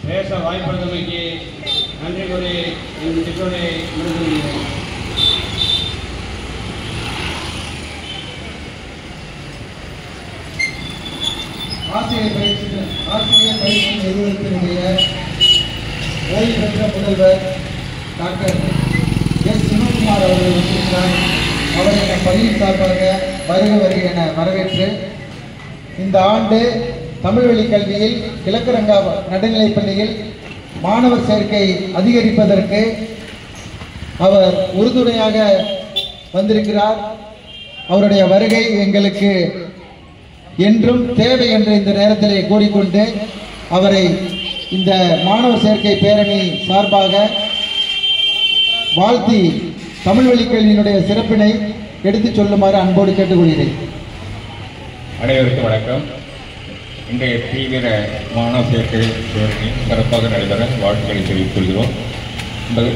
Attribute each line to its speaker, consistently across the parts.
Speaker 1: பேச வாய்ப்பளித்தமைக்கு நன்றி கூறி இந்த சிற்றுரை முடித்துள்ளேன்.
Speaker 2: ஆசிரியர் பயிற்சி நிறுவனத்தினுடைய ஓய்வு பெற்ற முதல்வர் டாக்டர் எஸ். சிவகுமார் அவர்கள் வந்திருக்கிறார். அவரை நம் பள்ளியின் சார்பாக வருக என வரவேற்று இந்த ஆண்டு தமிழ் வழி கல்வியில் கிழக்கரங்கா நடுநிலைப் பள்ளியில் மாணவர் சேர்க்கை அதிகரிப்பதற்கு அவர் உறுதுணையாக வந்திருக்கிறார். அவருடைய வருகை எங்களுக்கு என்றும் தேவை என்ற இந்த நேரத்திலே கூறிக்கொண்டு அவரை இந்த மாணவர் சேர்க்கை பேரணி சார்பாக வாழ்த்தி தமிழ் வழி கல்வியினுடைய சிறப்பினை எடுத்துச் சொல்லுமாறு அன்போடு கேட்டுக்கொள்கிறேன்.
Speaker 3: அனைவருக்கும் வணக்கம். இன்றைய தீவிர மாணவர் சேர்க்கை பேரணி சிறப்பாக நடைபெற வாழ்த்துக்களை தெரிவித்துக் கொள்கிறோம்.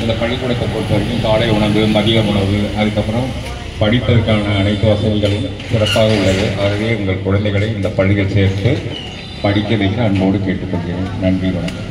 Speaker 3: இந்த பள்ளிக்கூடத்தை பொறுத்தவரைக்கும் காலை உணவு, மதிய உணவு, அதுக்கப்புறம் படிப்பதற்கான அனைத்து வசதிகளும் சிறப்பாக உள்ளது. ஆகவே உங்கள் குழந்தைகளை இந்த பள்ளியில் சேர்த்து படிக்க வைக்க அன்போடு கேட்டுக்கொள்கிறேன். நன்றி, வணக்கம்.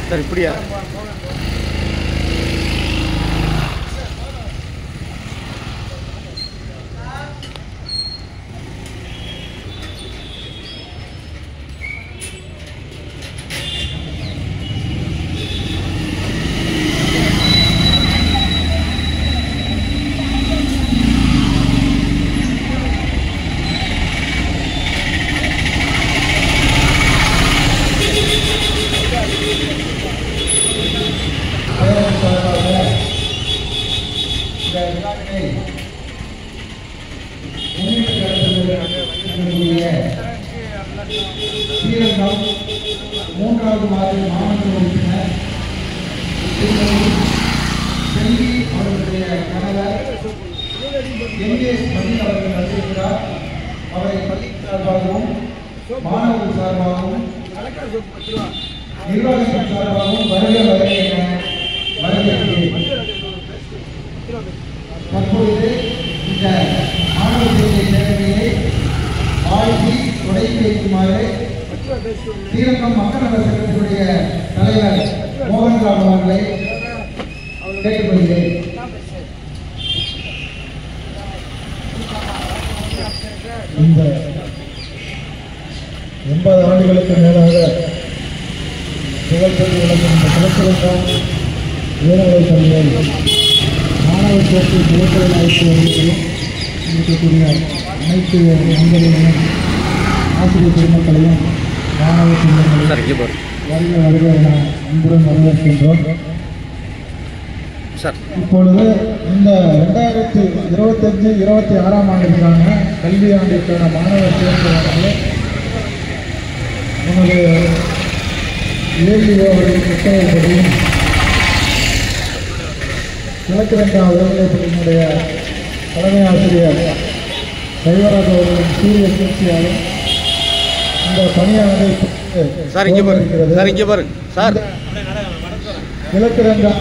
Speaker 4: சார் இப்படியா?
Speaker 2: மூன்றாவது மாநில மாவட்ட உறுப்பினர் செல்வி அவர்களுடைய கணவர் எம்ஏஎஸ் பள்ளி அவர்கள் வந்திருக்கிறார். அவரை பள்ளி சார்பாகவும் மாணவர்கள் சார்பாகவும் நிர்வாகத்தின் சார்பாகவும் வருக என வரவேற்கிறேன். தற்பொழுது இந்த மாணவர் சேர்க்கை பேரணியை வாழ்த்தி தொடங்கி வைக்குமாறு ஸ்ரீரங்கம் மக்கள் நல சங்கத்தினுடைய தலைவர் மோகன்ராம் அவர்களை கேட்டுக்கொள்கிறேன். இந்த 80 ஆண்டுகளுக்கு மேலாக புகழ்பெற்று விளங்கும் இந்த கிழக்கிழக்கம் உயர்நிலை பள்ளியில் மாணவர் சேர்க்கை துவக்கல் ஆய்வு இருக்கக்கூடிய அனைத்து நண்பர்களையும் ஆசிரியர் பெருமக்களையும் மாணவ செல்வங்களையும் வருக என அன்புடன் வரவேற்கின்றோம். இப்பொழுது இந்த 2025-26 ஆண்டிற்கான கல்வியாண்டிற்கான மாணவர் சேர்க்கையானது நமது ஏஇஓ அவர்களின் உத்தரவுப்படியும் கிழக்கிழங்கா உயர்நிலைப் பள்ளியினுடைய தலைமை ஆசிரியர் தெய்வராஜ் அவர்களின் சூரிய முயற்சியாலும் இந்த பணியானதை
Speaker 4: சார் இங்கே பாருங்க, சார் இங்கே பாருங்க, சார்
Speaker 2: கிழக்கிரங்கா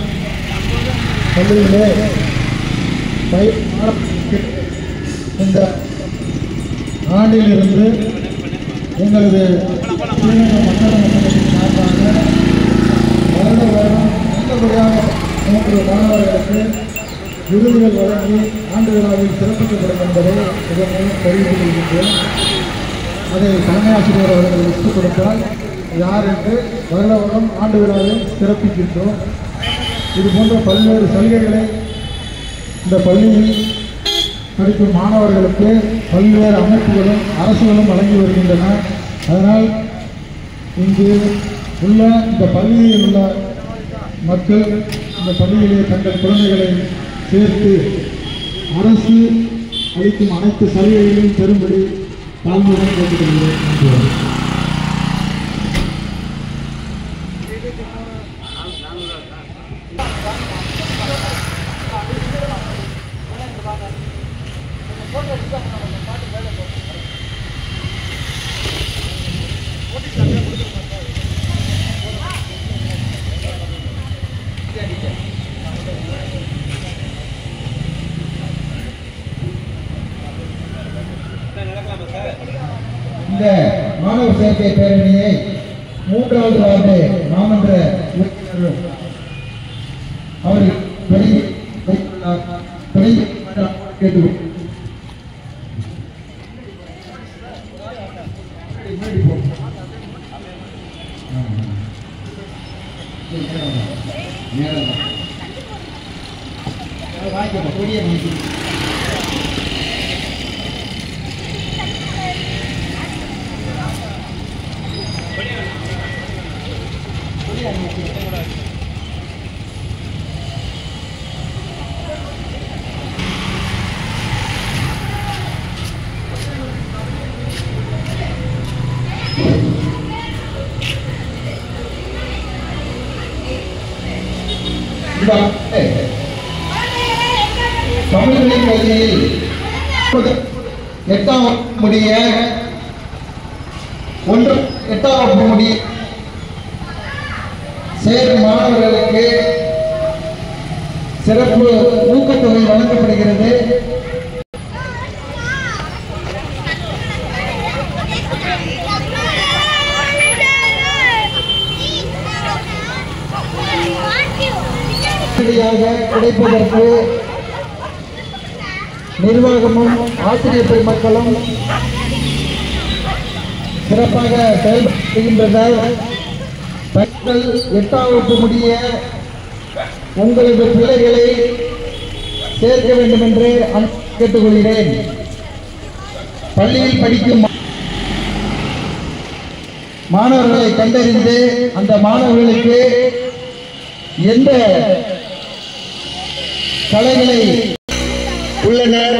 Speaker 2: பள்ளியிலே இந்த ஆண்டிலிருந்து எங்களது மண்டலத்தின் சார்பாக வருட வருடம் நல்லபடியாக 3 மாணவர்களுக்கு விருதுகள் வழங்கி ஆண்டு விழாவில் சிறப்பிக்கப்படும் என்பதை இதன் மூலம் தெரிவித்துக் கொள்கின்றேன். அதை தலைமை ஆசிரியர் அவர்கள் லிஸ்ட் கொடுத்தால் யார் என்று வருட வருடம் ஆண்டு விழாவில் சிறப்பிக்கின்றோம். இது போன்ற பல்வேறு சலுகைகளை இந்த பள்ளியில் படிக்கும் மாணவர்களுக்கு பல்வேறு அமைப்புகளும் அரசுகளும் வழங்கி வருகின்றன. அதனால் இங்கு உள்ள இந்த பள்ளியில் உள்ள மக்கள் இந்த பள்ளியிலே தங்கள் குழந்தைகளை சேர்த்து அரசு அளிக்கும் அனைத்து சலுகைகளையும் பெறும்படி தாழ்மையுடன் கேட்டுக்கொள்கிறேன். இந்த மாணவர் சேர்க்கை பேரணியை 3வது வார்டு மாமன்ற உறுப்பினர் அவர்கள் கேட்டுக்கொள்கிறேன். தமிழ் கல்வியில் 8ஆம் வகுப்பு முடிய 8ஆம் வகுப்பு முடிய சேரும் மாணவர்களுக்கு சிறப்பு ஊக்கத்தொகை வழங்கப்படுகிறது. கிடைப்பதற்கு நிர்வாகமும் ஆசிரியர் பெருமக்களும் சிறப்பாக செயல்படுகின்றனர். 8ஆம் வகுப்பு முடிய உங்களது பிள்ளைகளை சேர்க்க வேண்டும் என்று கேட்டுக்கொள்கிறேன். பள்ளியில் படிக்கும் மாணவர்களை கண்டறிந்து அந்த மாணவர்களுக்கு எந்த கலைகளை உள்ளனர்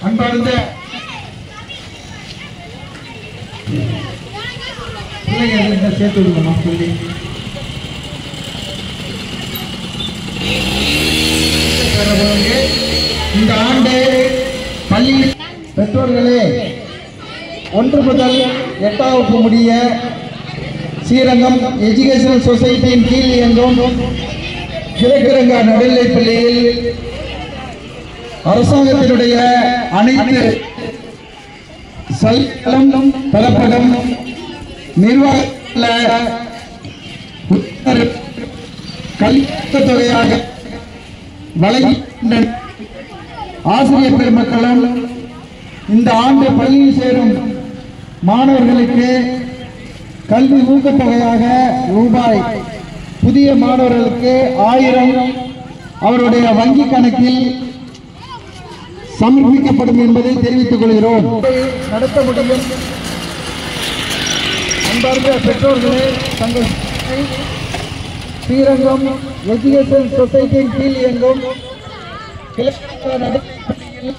Speaker 2: அன்பார்ந்த பிள்ளைகள் சேர்த்து விடுங்கம்மா சொல்லி இந்த ஆண்டு பள்ளியில் பெற்றோர்களே 1 முதல் 8ஆம் வகுப்பு முடிய ஸ்ரீரங்கம் எஜுகேஷனல் சொசைட்டியின் கீழ் இயங்கும் கிழக்கிரங்கா நடுநிலைப் பள்ளியில் அரசாங்கத்தினுடைய அனைத்து சலுகைகளும் தரப்படும். நிர்வாக கல்வித் தொகையாக வழங்குகின்ற ஆசிரியர் பெருமக்களும் இந்த ஆண்டு பள்ளியில் சேரும் மாணவர்களுக்கு கல்வி ஊக்கத்தொகையாக ரூபாய் புதிய மாணவர்களுக்கு 1000 அவருடைய வங்கி கணக்கில் சமர்ப்பிக்கப்படும் என்பதை தெரிவித்துக் கொள்கிறோம். நடத்த முடியும். அன்பார்ந்த பெற்றோர்களே, தங்கள் ஸ்ரீரங்கம் எஜுகேஷன் சொசைட்டியின் கீழ் இயங்கும் கிழக்கிரங்கா நடுநிலைப் பள்ளியில்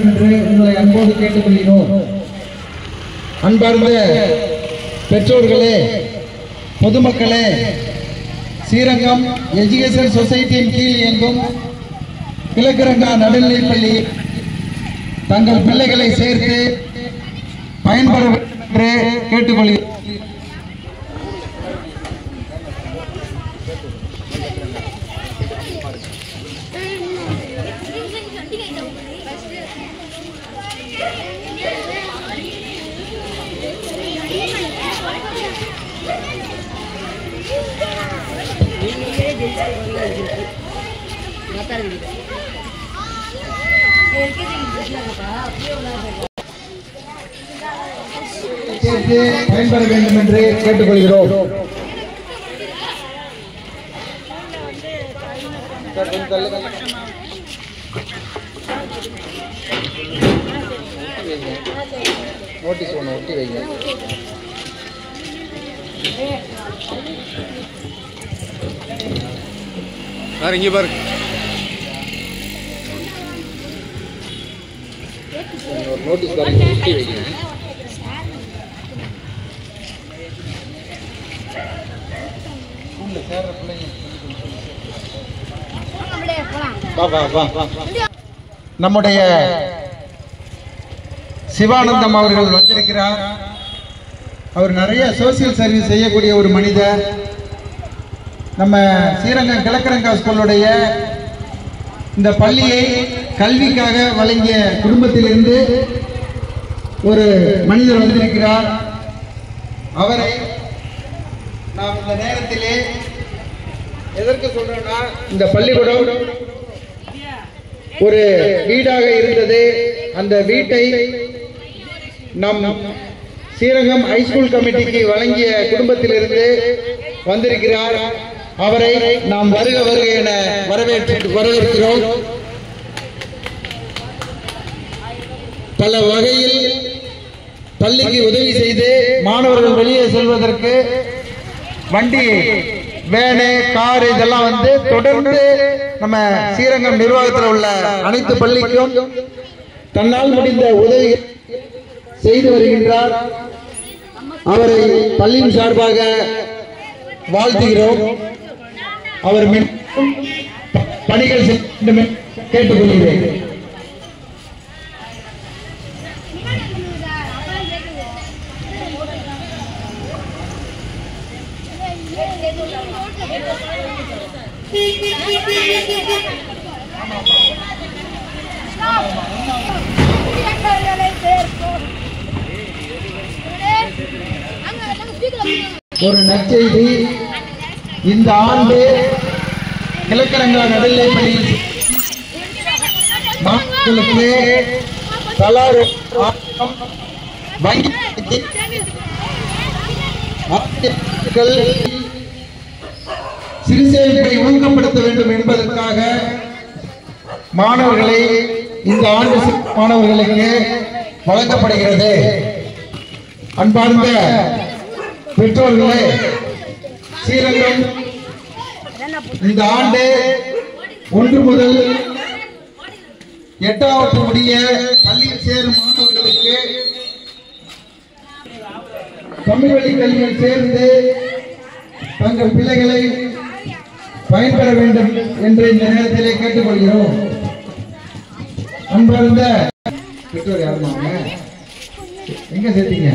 Speaker 2: என்று உங்களை அன்போடு கேட்டுக்கொள்கிறோம். அன்பார்ந்த பெற்றோர்களே, பொதுமக்களே, ஸ்ரீரங்கம் எஜுகேஷன் சொசைட்டியின் கீழ் இயங்கும் கிழக்கிரங்கா நடுநிலைப்பள்ளி தங்கள் பிள்ளைகளை சேர்த்து பயன்பெற என்று கேட்டுக்கொள்கிறோம். பயன்பெற வேண்டும் என்று கேட்டுக்கொள்கிறோம். நோட்டீஸ் ஒன்று ஒட்டி வைங்க.
Speaker 4: சார் இங்கே பாருங்க.
Speaker 2: ஒரு நோட்டீஸ் பாருங்க, ஒட்டி வைங்க. நம்முடைய சிவானந்தம் அவர்கள் வந்திருக்கிறார். அவர் நிறைய சோசியல் சர்வீஸ் செய்யக்கூடிய ஒரு மனிதர். நம்ம ஸ்ரீரங்கம் கிழக்கிரங்கா ஸ்கூலுடைய இந்த பள்ளியை கல்விக்காக வழங்கிய குடும்பத்திலிருந்து ஒரு மனிதர் வந்திருக்கிறார். அவரை நாம் இந்த நேரத்திலே எதற்கு சொல்றோம்னா, இந்த பள்ளிக்கூடம் ஒரு வீடாக இருந்தது. அந்த வீட்டை நம் ஸ்ரீரங்கம் ஹைஸ்கூல் கமிட்டிக்கு வழங்கிய குடும்பத்திலிருந்து வந்திருக்கிறார். அவரை நாம் வருக வருக என வரவேற்கிறோம். பல வகையில் பள்ளிக்கு உதவி செய்து மாணவர்கள் வெளியே செல்வதற்கு வண்டி, வேனு, கார் இதெல்லாம் வந்து தொடர்ந்து நம்ம ஸ்ரீரங்கம் நிர்வாகத்தில் உள்ள அனைத்து பள்ளிக்கும் தன்னால் முடிந்த உதவி செய்து வருகின்றார். அவரை பள்ளியின் சார்பாக வாழ்த்துகிறோம். அவர் பணிகள் செய்ய கேட்டுக்கொள்கிறேன். ஒரு நற்செய்தி. இந்த ஆண்டு கிழக்கிரங்கா நடுநிலைப்பள்ளி மாணவர்களுக்கு தலாறு வங்கி சிறுசேமிப்பை ஊக்கப்படுத்த வேண்டும் என்பதற்காக மாணவர்களை இந்த ஆண்டு மாணவர்களுக்கு வழங்கப்படுகிறது. அன்பார்ந்த பெற்றோர்களே, ஸ்ரீரங்கம் இந்த ஆண்டு 1 முதல் 8வது முடிய பள்ளியில் சேரும் மாணவர்களுக்கு தமிழ் வழி கல்வியில் சேர்ந்து தங்கள் பிள்ளைகளை பயன்பெற வேண்டும் என்று இந்த நேரத்திலே கேட்டுக்கொள்கிறோம். அன்பார்ந்த பெற்றோர் யாருமாங்க, எங்க சேர்த்தீங்க?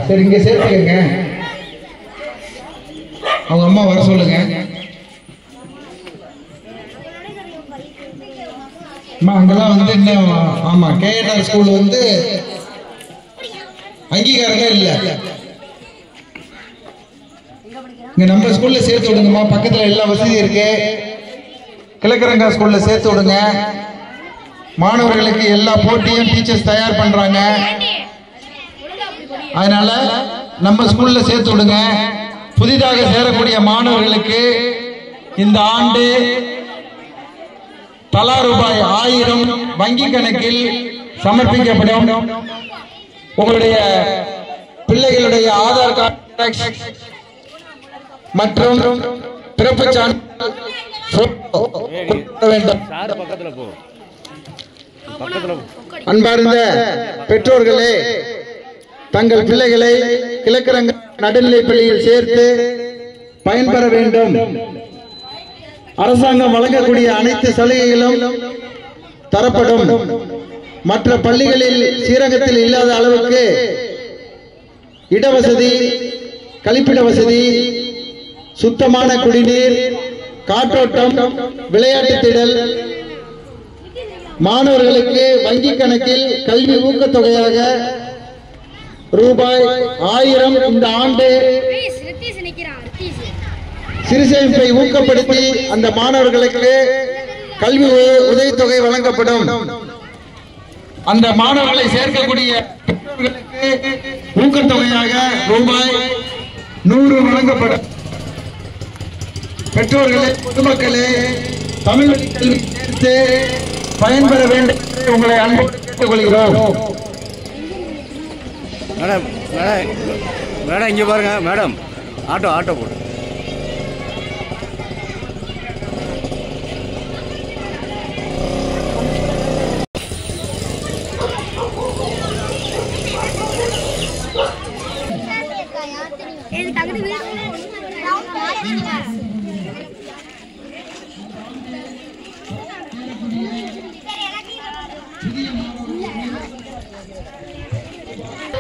Speaker 2: சரி, இங்க சேர்த்துக்கங்க. அவங்க அம்மா வர சொல்லுங்க. அங்கெல்லாம் வந்து இன்னும் ஆமா கேஎன்ஆர் ஸ்கூல் வந்து அங்கீகாரமே இல்ல. இங்க நம்ம ஸ்கூல்ல சேர்த்து விடுங்கம்மா. பக்கத்துல எல்லா வசதியும் இருக்கு. கிழக்கிரங்கா ஸ்கூல்ல சேர்த்து விடுங்க. மாணவர்களுக்கு எல்லா போட்டியும் டீச்சர்ஸ் தயார் பண்றாங்க. அதனால நம்ம ஸ்கூல்ல சேர்த்து விடுங்க. புதிதாக சேரக்கூடிய மாணவர்களுக்கு இந்த ஆண்டு தலா ரூபாய் 1000 வங்கி கணக்கில் சமர்ப்பிக்கப்படும். உங்களுடைய பிள்ளைகளுடைய ஆதார் கார்டு மற்றும் பிறப்பு சான்றிதழ் வேண்டும்.
Speaker 4: சார் பக்கத்துல போ. பக்கத்துல போ.
Speaker 2: அன்பார்ந்த பெற்றோர்களே, தங்கள் பிள்ளைகளை கிழக்கரங்க நடுநிலைப் பள்ளியில் சேர்த்து பயன்பெற வேண்டும். அரசாங்கம் வழங்கக்கூடிய அனைத்து சலுகைகளும் தரப்படும். மற்ற பள்ளிகளில் ஸ்ரீரங்கத்தில் இல்லாத அளவுக்கு இடவசதி, கழிப்பிட வசதி, சுத்தமான குடிநீர், காற்றோட்டம், விளையாட்டு திடல், மாணவர்களுக்கு வங்கி கணக்கில் கல்வி ஊக்கத்தொகையாக ரூபாய் 1000 இந்த ஆண்டு சிறுசேமிப்பை ஊக்கப்படுத்தி அந்த மாணவர்களுக்கு கல்வி உதவித்தொகை வழங்கப்படும். அந்த மாணவர்களை சேர்க்கக்கூடிய ஊக்கத்தொகையாக ரூபாய் 100 வழங்கப்படும். பெற்றோர்களே, பொதுமக்களே, தமிழ் கல்வி சேர்த்து பயன்பெற வேண்டும் என்று உங்களை அன்போடு கேட்டுக்கொள்கிறோம்.
Speaker 4: மேடம் மேடம் இங்கே பாருங்க மேடம், ஆட்டோ போடு.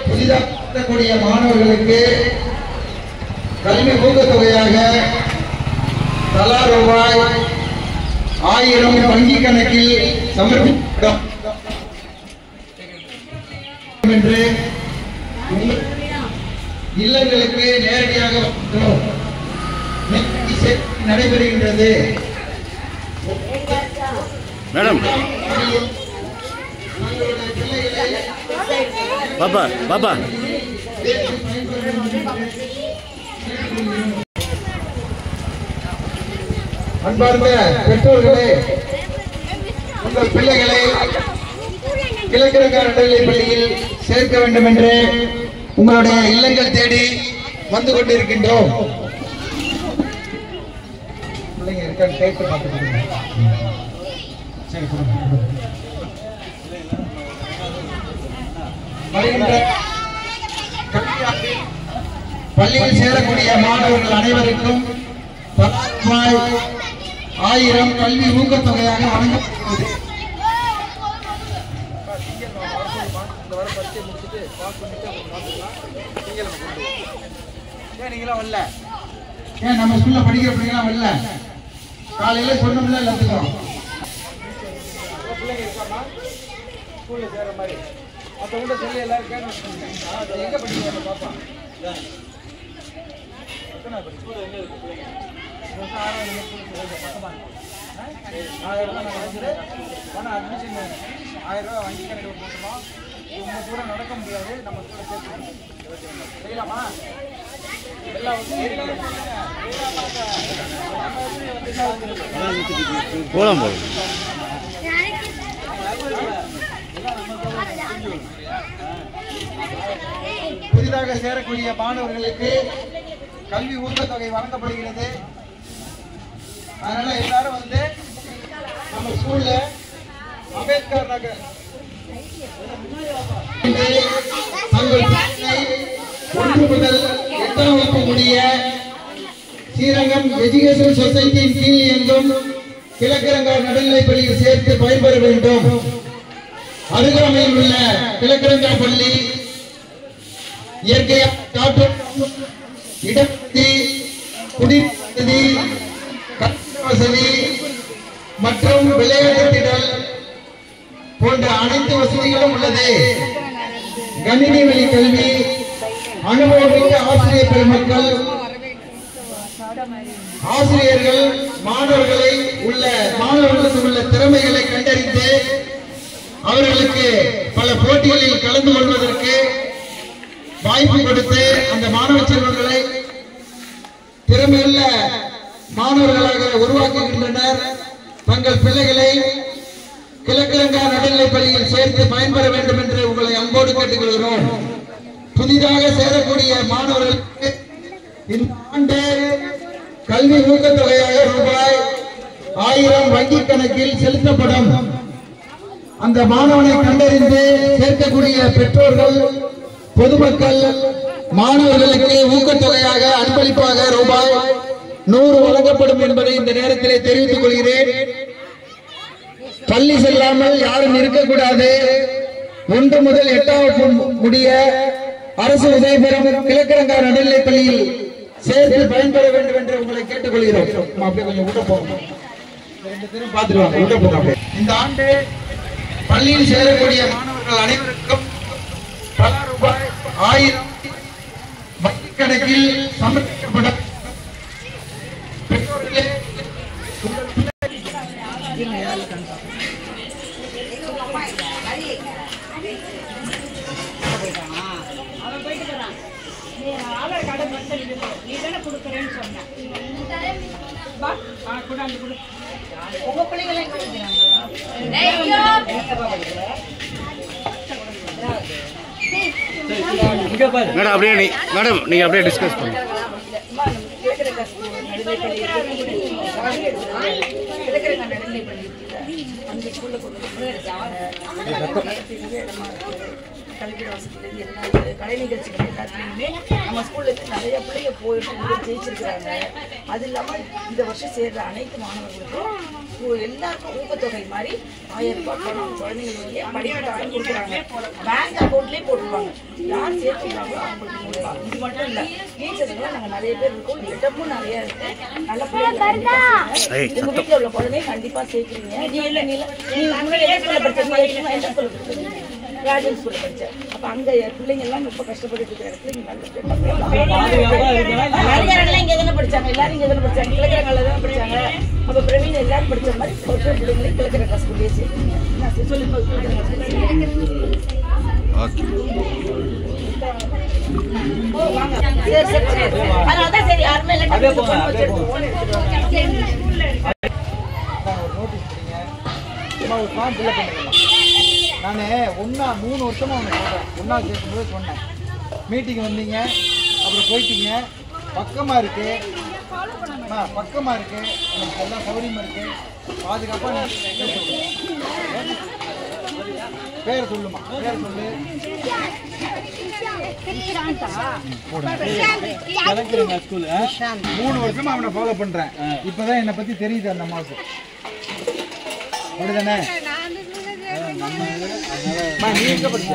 Speaker 2: புதிதாக மாணவர்களுக்கு கல்வி ஊக்கத்தொகையாக தலா ரூபாய் 1000 வங்கி கணக்கில் சமர்ப்பிக்கப்படும் என்று இல்லங்களுக்கு நேரடியாக நடைபெறுகின்றது.
Speaker 4: மேடம் பாப்பா
Speaker 2: அன்பார்ந்த பெற்றோர்களே, உங்கள் பிள்ளைகளை கிழக்கரங்க நடுநிலைப் பள்ளியில் சேர்க்க வேண்டும் என்று உங்களுடைய இல்லங்கள் தேடி வந்து கொண்டிருக்கின்றோம். பிள்ளைங்க இருக்கான்னு கேட்டு பார்த்துக்கோங்க. சரி, பள்ளியில் சேரக்கூடிய மாணவர்கள் அனைவருக்கும் ரூபாய் 1000 கல்வி ஊக்கத்தொகையாக வழங்கப்படுகிறது. ஏன் நம்ம ஸ்கூல்ல படிக்கிற பிள்ளைங்களாம் வரல? காலையில சொன்னோம்ல எல்லாத்துக்கும் பிள்ளைங்க இருக்காமா ஸ்கூல்ல சேர மாதிரி மற்றவங்க சொல்லி எல்லாரும் கேட்க எங்க படிக்கிறாங்க பாப்பா? அட்மிஷன் 1000 ரூபாய் வங்கி கணக்கு போட்டுருவோம். ரொம்ப தூரம் நடக்க முடியாது, நம்ம ஸ்கூல்ல சேர்த்து செய்யலாமா?
Speaker 4: போலாம் போலாம்.
Speaker 2: புதிதாக சேரக்கூடிய மாணவர்களுக்கு கல்வி ஊக்கத்தொகை வழங்கப்படுகிறது. அதனால எல்லாரும் வந்து நம்ம ஸ்கூல்ல அம்பேத்கர் நகர் தங்கள் 1 முதல் 8ஆம் வகுப்பு முடிய ஸ்ரீரங்கம் எஜுகேஷன் சொசைட்டியின் கீழ் இயங்கும் கிழக்கரங்க நடுநிலைப் பள்ளியில் சேர்த்து பயன்பெற வேண்டும். அருகாமையில் உள்ள கிழக்கரங்க பள்ளி இயற்கையான காற்றோட்டம், இடவசதி, குடிநீர் வசதி மற்றும் விளையாட்டு திடல் போன்ற அனைத்து வசதிகளும் உள்ளது. கணினி வழி கல்வி, அனுபவமிக்க ஆசிரியர் பெருமக்கள், ஆசிரியர்கள் மாணவர்களுக்கு உள்ள திறமைகளை கண்டறிந்து அவர்களுக்கு பல போட்டிகளில் கலந்து கொள்வதற்கு வாய்ப்பு கொடுத்து அந்த மாணவ செல்வங்களை திறமையுள்ள மாணவர்களாக உருவாக்குகின்றனர். தங்கள் பிள்ளைகளை கிழக்கரங்க நடுநிலைப் பள்ளியில் சேர்த்து பயன்பெற வேண்டும் என்று உங்களை அன்போடு கேட்டுக்கொள்கிறோம். புதிதாக சேரக்கூடிய மாணவர்களுக்கு இந்த ஆண்டு கல்வி ஊக்கத்தொகையாக ரூபாய்
Speaker 5: 1000 வங்கி கணக்கில் செலுத்தப்படும். அந்த மாணவனை கண்டறிந்து சேர்க்கக்கூடிய பெற்றோர்கள், பொதுமக்கள் மாணவர்களுக்கு ஊக்கத்தொகையாக அன்பளிப்பாக ரூபாய் 100 வழங்கப்படும் என்பதை இந்த நேரத்திலே தெரிவித்துக் கொள்கிறேன். பள்ளி செல்லாமல் யாரும் இருக்கக்கூடாது. 1 முதல் 8வது முடிய அரசு உதயபுரம் கிழக்கிழங்கா நடுநிலைப் பள்ளியில் சேர்த்து பயன்பெற வேண்டும் என்று உங்களை கேட்டுக்கொள்கிறோம். அப்படியே கொஞ்சம் உள்ள போகும், 2 பேரும் பார்த்துருவாங்க. உள்ள போகும். இந்த ஆண்டு பள்ளியில் சேரக்கூடிய மாணவர்கள் அனைவருக்கும் பல ரூபாய் 1000 வங்கி கணக்கில் சமர்ப்பிக்கப்படும். பெற்றோர்களே,
Speaker 4: மேடம் அப்படியே மேடம் நீங்கள் அப்படியே டிஸ்கஸ் பண்ணுங்க.
Speaker 6: கல்வி வசதியிலேருந்து எல்லா கலை நிகழ்ச்சிகள் எல்லாத்துலேயுமே நம்ம ஸ்கூல்லேருந்து நிறைய பிள்ளைங்க போயிட்டு ஜெயிச்சிருக்கிறாங்க. அது இல்லாமல் இந்த வருஷம் சேர்ற அனைத்து மாணவர்களுக்கும் எல்லாருக்கும் ஊக்கத்தொகை மாதிரி 1000 ரூபாய் பணம் குழந்தைங்களுடைய படிப்புக்காக கொடுக்குறாங்க. பேங்க் அக்கௌண்ட்லேயே போட்டுருவாங்க. யார் சேர்த்துக்கிறாங்களோ அவங்களுக்கு கொடுக்கலாம். இது மட்டும் இல்லை, டீச்சர்ஸ்லாம் நாங்கள் நிறைய பேர் இருக்கோம். இடமும் நிறைய இருக்கு. நல்ல பிள்ளைங்க எங்கள் வீட்டில் உள்ள குழந்தைங்க கண்டிப்பாக சேர்க்குறீங்க. நீங்கள் முன்னாடி எந்த ஸ்கூலில் படிச்சீங்க? எந்த ஸ்கூலில் படிச்சீங்க? ராஜன் ஸ்கூல்ல படிச்சேன். அப்ப அங்க பிள்ளைங்க எல்லாம் ரொம்ப கஷ்டப்பட்டு இருக்கிற இடத்துல நிறைய இடத்துல இங்க தானே படிச்சாங்க. எல்லாரும் இங்க தானே படிச்சாங்க. கிழக்கிழங்கால தானே படிச்சாங்க. அப்ப பிரவீன் எல்லாரும் படிச்ச மாதிரி ஒரு பிள்ளைங்களையும் கிழக்கிழங்கா ஸ்கூல்லேயே சேர்த்துங்க. சொல்லி சரி சரி சரி. அதனாலதான் சரி யாருமே
Speaker 2: நான் 3 வருஷமா ஒன்று சொல்கிறேன். 1ஆவது சேர்க்கும்போது சொன்னேன், மீட்டிங் வந்தீங்க, அப்புறம் போயிட்டீங்க. பக்கமாக இருக்கு, பக்கமாக இருக்கு, உங்களுக்கு எல்லாம் சௌகரியமாக இருக்கு, பாதுகாப்பாக பேர் சொல்லுமா, பேர் சொல்லு. ஸ்கூலு 3 வருஷமா அவனை ஃபாலோ பண்றேன். இப்பதான் என்னை பத்தி தெரியுது அந்த அம்மாவுக்கு. அப்படிதானே? நீ எங்க படிச்ச?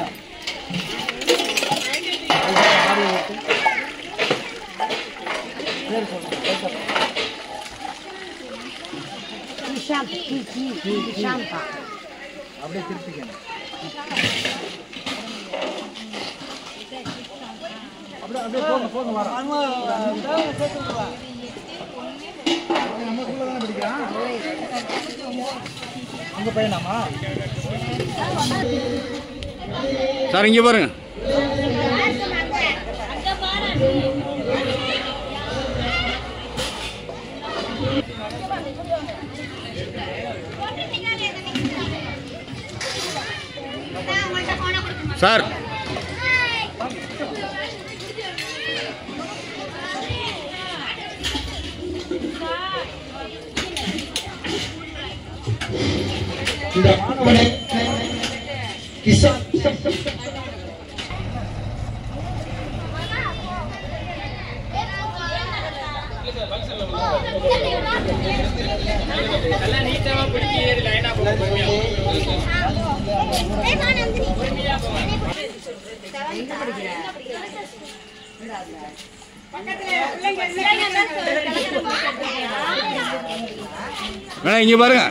Speaker 2: அப்படியே திருப்பிக்கணும். அப்படியே போங்க வர. நம்ம ஸ்கூல்ல தானே படிக்கிறான். உங்க பையனாமா?
Speaker 4: சார் இங்கே பாருங்க. சார்
Speaker 5: இந்த மாணவனை கிசான்
Speaker 4: மேடம் இங்கே பாருங்க.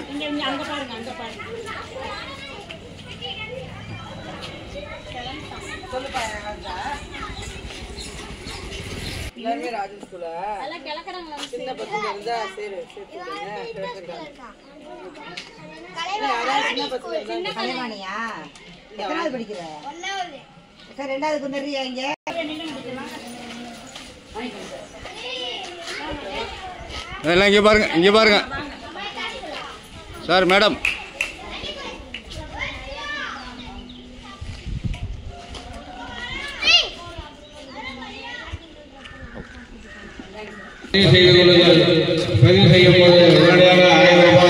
Speaker 6: எல்லாருமே ராஜன் ஸ்கூலா? சின்ன பசங்க இருந்தா சரி
Speaker 7: கலைவாணியா? எத்தனாவது படிக்கிற? சார் 2வது குந்தரியா? இங்க
Speaker 4: எல்லாம் இங்கே பாருங்க, இங்கே பாருங்க சார். மேடம்
Speaker 3: பதிவு செய்யும் போது உடனடியாக 1000 ரூபாய்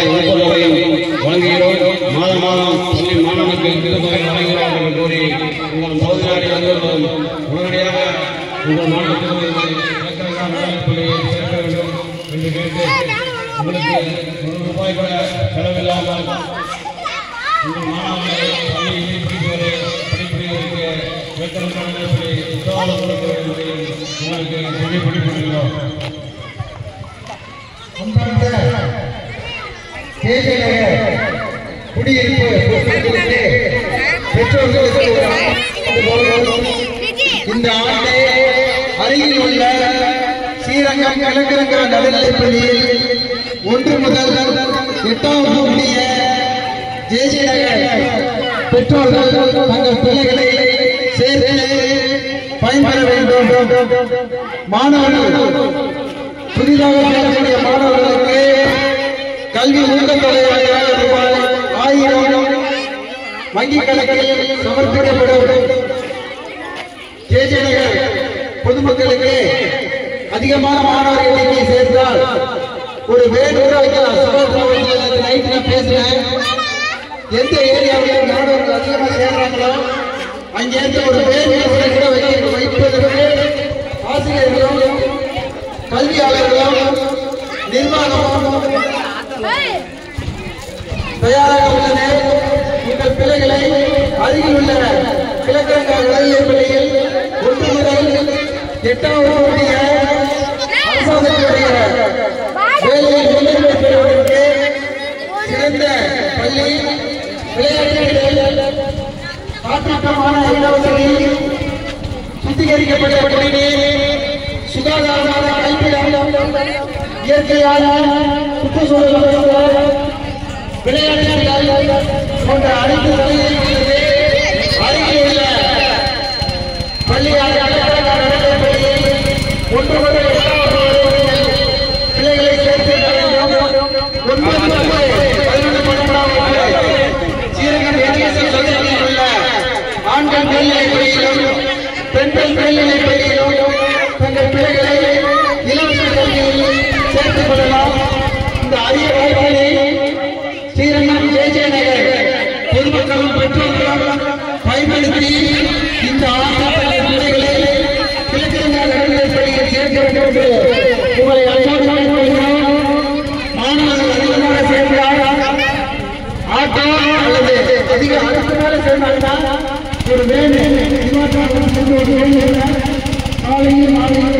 Speaker 1: செலவில்லாமல் இந்த மாணவர்களை பள்ளியில் படிப்பதற்கு வேத்தனங்களை உத்தரவாதம் கொடுக்க உங்களுக்கு தெளிவுபடுத்துகிறோம்.
Speaker 5: இந்த ஆண்டு அருகில் உள்ள ஸ்ரீரங்கம் கிழக்கிழங்கா நடுநிலைப்பள்ளியில் 1 முதல் 8ஆம் முடிய ஜேஜே நகர் பெற்றோர்கள் தங்கள் பிள்ளைகளை சேர்த்து பயன்பெற வேண்டும். மாணவர்கள் புதிதாக வரக்கூடிய மாணவர்களுக்கு கல்வி ஊக்கத்தொகையாக ரூபாய் 1000 வங்கி கணக்கில் சமர்ப்பிக்கப்படும். ஜேஜே நகர் பொதுமக்களுக்கு அதிகமான மாணவர்கள் எண்ணிக்கை சேர்ந்தால் ஒரு வேன் கூட வைக்கலாம். நைட் நான் பேசுறேன். எந்த ஏரியாவில் மாணவர்கள் அதிகமாக சேர்றாங்களோ அங்கேருந்து ஒரு வேன் கூட வைப்பதற்கு ஆசிரியர்களும் கல்வியாளர்களும் நிர்வாகமும் தயாராக உள்ளனர். உங்கள் பிள்ளைகளை அருகில் உள்ள கிழக்கிழங்கா நடுநிலைப்பள்ளியில் 1 முதல் 8ஆம் முடிய அரசாங்கத்துடைய வேலையில் முன்னுரிமை பெறுவதற்கு சிறந்த பள்ளி, விளையாட்டுகள், காற்றோட்டமான இடவசதி, சுத்திகரிக்கப்பட்ட குடிநீர், சுகாதாரமான கல்வியிடம், இயற்கையான சுற்றுச்சூழல், விளையாட்டுகள் போன்ற அனைத்து வகைகளிலும் அருகில் உள்ள பள்ளியாக பள்ளியில் 1 முதல் 8ஆம் பிள்ளைகளை சேர்த்து 9 ஸ்ரீரங்கம் எஜுகேஷன் சொசைட்டியில் உள்ள ஆண்கள் மேல்நிலைப் பள்ளியிலும் பெண்கள் மேல்நிலைப் பள்ளியிலும் தங்கள் பிள்ளைகளை இலவச கல்வியில் சேர்த்துக் கொள்ளலாம். இந்த அரிய வாய்ப்பினை ஸ்ரீரங்கம் ஜேஜே நகர் பொதுமக்களும் பெற்றோர்களும் பயன்படுத்தி இந்த ஆசிரியர் பிள்ளைகளை கிழக்கிழங்கா நடுநிலைப் பள்ளியில் சேர்க்க வேண்டும் என்று உங்களை அன்போடு கேட்டுக்கொள்கிறோம். மாணவர்கள் அதிகமாக சேர்ந்தால் ஆட்டோ அல்லது அதுக்கு மேல சேர்ந்தால்தான் ஒரு வேலை காலையில் மாலையில்